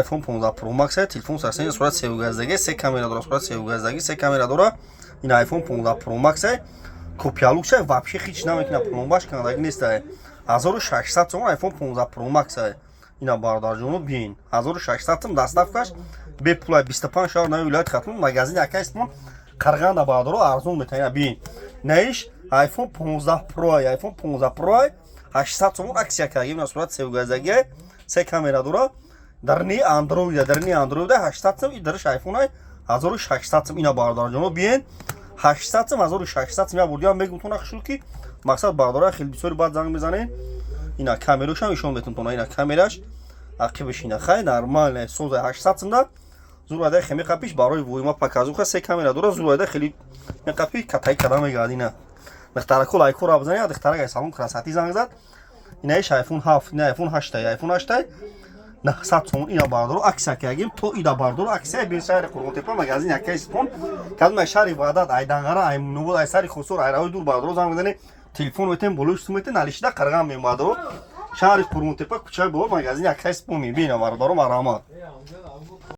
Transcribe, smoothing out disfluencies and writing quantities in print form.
iPhone 15 Pro Max है телефон сарсен сурат сеюгаздагӣ се камера дора сурат сеюгаздагӣ се камера дора ин iPhone 15 Pro Max है копиялукша вообще хич намекуна пломбаш кандаги нест 1600 сом iPhone 15 Pro Max है ина бародарҷону бин 1600 сом дастафкаш бе пула 25 шаҳр нави вилоят хатм магазин акайстмон қарғанда бардаро арзон метаина бин наиш iPhone 15 Pro iPhone 15 Pro 800 сом аксия кардагӣ ина сурат сеюгаздагӣ се камера дора дарни Android 800 сом идараш iPhone 1600 сом ина бародарҷону бин 800 сом 1600 сом я бурдиам мегутона хушуки мақсад бардора хел бисёри бад занг мезанен ина камерашам ишон метунтона ина камераш ақибаш ина хай нормальная соза 800 сом да зурада хеми қапиш барои войма показуха се камера дора зурада хели меқапи катай када мегадина дихтараку лайку ра бзани дихтарага салон красати занг зад ина иш iPhone 7 ина iPhone 8 900 сом ина бардоро аксия кардагим то ида бардоро аксия бин шаҳри Қурғонтепа магазин якай спон кадма шаҳри Ваҳдат айдангара аймунобод айсари хусур айравои дур бардоро занг мезани телефон метем болуш сумете налишида қарған мембардоро шаҳри Қурғонтепа кӯчаи бо магазин якай спон мебина бардоро марамат